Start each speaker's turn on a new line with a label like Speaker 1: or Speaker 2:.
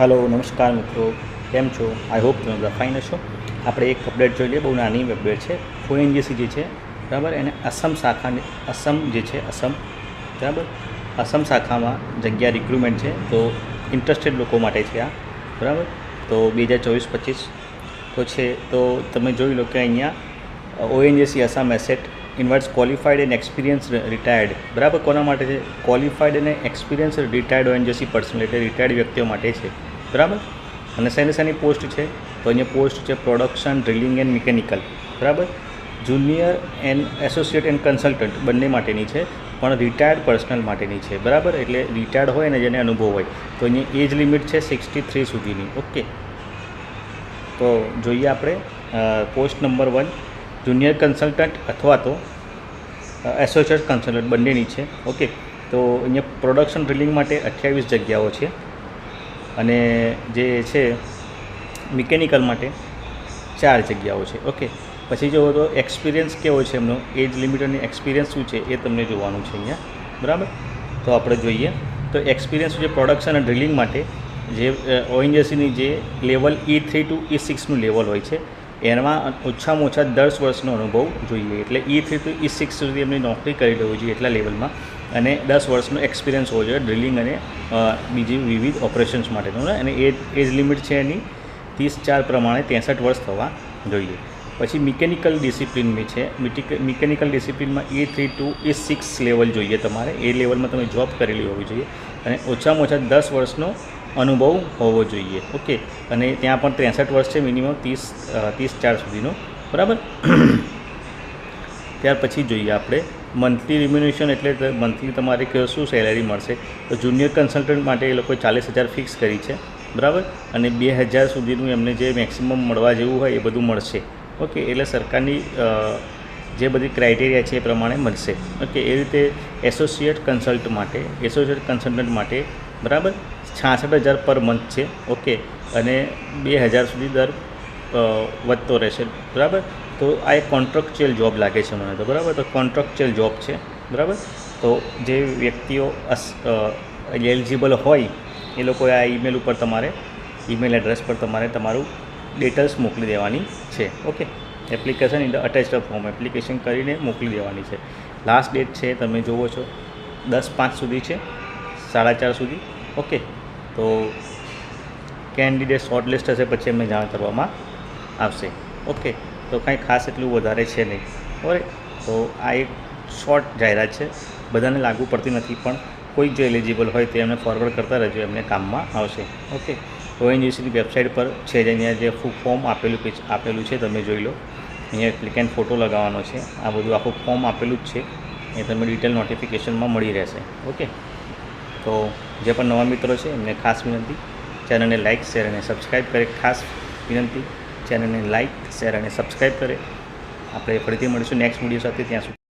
Speaker 1: Hello नमस्कार मित्रों, केम छो? आई होप તમે બધા ફાઇન હશો। આપણે એક અપડેટ જોઈ લઈએ, બહુ નાની અપડેટ છે। ઓએનજીસી જે છે બરાબર, એને અસમ શાખાની અસમ જે છે અસમ બરાબર, અસમ શાખામાં જગ્યા રિક્રુટમેન્ટ છે, તો ઇન્ટરેસ્ટેડ લોકો માટે છે આ બરાબર। તો 2024-25 તો છે, તો તમે જોઈ લો કે અહીંયા ONGC Assam asset invites qualified and experience retired બરાબર। કોના માટે છે? ક્વોલિફાઈડ અને એક્સપિરિયન્સ રિટાયર્ડ ઓએનજીસી પર્સનલ, એટલે રિટાયર્ડ વ્યક્તિઓ માટે છે બરાબર। અને શેની પોસ્ટ છે? તો અહીંયા પોસ્ટ છે પ્રોડક્શન, ડ્રિલિંગ એન્ડ મિકેનિકલ બરાબર। Junior and associate and consultant બંને માટેની છે, પણ રિટાયર્ડ પર્સનલ માટેની છે બરાબર। એટલે રિટાયર્ડ હોય ને જેને અનુભવ હોય, તો અહીંયા એજ લિમિટ છે 63 સુધીની। ઓકે, તો જોઈએ આપણે પોસ્ટ નંબર 1 જુનિયર કન્સલ્ટન્ટ અથવા તો એસોસિએટ કન્સલ્ટન્ટ બંનેની છે। ઓકે, તો અહીંયા પ્રોડક્શન ડ્રિલિંગ માટે 28 જગ્યાઓ છે, અને જે છે મિકેનિકલ માટે 4 જગ્યાઓ છે। ઓકે, પછી જુઓ તો એક્સપિરિયન્સ કેવો છે એમનો, એજ લિમિટ અને એક્સપિરિયન્સ શું છે એ તમને જોવાનું છે અહીંયા બરાબર। તો આપણે જોઈએ તો એક્સપિરિયન્સ છે પ્રોડક્શન અને ડ્રિલિંગ માટે જે ઓએનજીસીની જે લેવલ E3 to E6નું લેવલ હોય છે, એમાં ઓછામાં ઓછા 10 વર્ષનો અનુભવ જોઈએ। એટલે E3 to E6 સુધી એમની નોકરી કરી લેવી જોઈએ એટલા લેવલમાં, અને 10 વર્ષનો એક્સપિરિયન્સ હોવો જોઈએ ડ્રિલિંગ અને બીજી વિવિધ ઓપરેશન્સ માટેનો, અને એજ લિમિટ છે એની 30/4 પ્રમાણે 63 વર્ષ થવા જોઈએ। પછી મિકેનિકલ ડિસિપ્લિન છે, મિકેનિકલ ડિસિપ્લિનમાં E3 to E6 લેવલ જોઈએ તમારે, એ લેવલમાં તમે જોબ કરેલી હોવી જોઈએ, અને ઓછામાં ઓછા 10 વર્ષનો અનુભવ હોવો જોઈએ। ઓકે, અને ત્યાં પણ 63 વર્ષ છે મિનિમમ 30/4 સુધીનો બરાબર। ત્યાર પછી જોઈએ આપણે મંથલી રિમ્યુનેશન, એટલે મંથલી તમારે શું સેલેરી મળશે। તો જુનિયર કન્સલ્ટન્ટ માટે એ લોકોએ 40,000 ફિક્સ કરી છે બરાબર, અને 2,000 સુધીનું એમને જે મેક્સિમમ મળવા જેવું હોય એ બધું મળશે। ઓકે, એટલે સરકારની જે બધી ક્રાઇટેરિયા છે એ પ્રમાણે મળશે। ઓકે, એ રીતે એસોસિએટ કન્સલ્ટન્ટ માટે બરાબર 66,000 પર મંથ છે। ઓકે, અને 2,000 સુધી દર વધતો રહેશે બરાબર। તો આ એક કોન્ટ્રાક્ચ્યુઅલ જોબ લાગે છે મને તો બરાબર, તો કોન્ટ્રાક્ચ્યુઅલ જોબ છે બરાબર। તો જે વ્યક્તિઓ એલિજિબલ હોય એ લોકોએ આ ઈમેલ ઉપર ઈમેલ એડ્રેસ પર તમારું ડિટેલ્સ મોકલી દેવાની છે। Okay, application in the attached form application કરીને મોકલી દેવાની છે। લાસ્ટ ડેટ છે તમે જુઓ છો 10/5 સુધી છે, 4:30 સુધી। ઓકે, તો કેન્ડિડેટ શોર્ટલિસ્ટ હશે પછી એમને જાણ કરવામાં આવશે। ઓકે, તો કાંઈ ખાસ એટલું વધારે છે નહીં બરાબર। તો આ એક શોર્ટ જાહેરાત છે, બધાને લાગુ પડતી નથી, પણ કોઈ જો એલિજિબલ હોય તો એમને ફોરવર્ડ કરતા રહેજો, એમને કામમાં આવશે। ઓકે, ઓએનજીસીની વેબસાઇટ પર છે જ અહીંયા જે ફોર્મ આપેલું છે તમે જોઈ લો, અહીંયા એપ્લિકેન્ટ ફોટો લગાવવાનો છે, આ બધું આખું ફોર્મ આપેલું જ છે, એ તમે ડિટેલ નોટિફિકેશનમાં મળી રહેશે। ઓકે, તો જે પણ નવા મિત્રો છે એમને ખાસ વિનંતી, ચેનલને લાઇક, શેર અને સબસ્ક્રાઈબ કરે, ખાસ વિનંતી ચેનલને લાઇક, શેર અને સબસ્ક્રાઈબ કરે। આપણે ફરીથી મળીશું નેક્સ્ટ વિડીયો સાથે, ત્યાં સુધી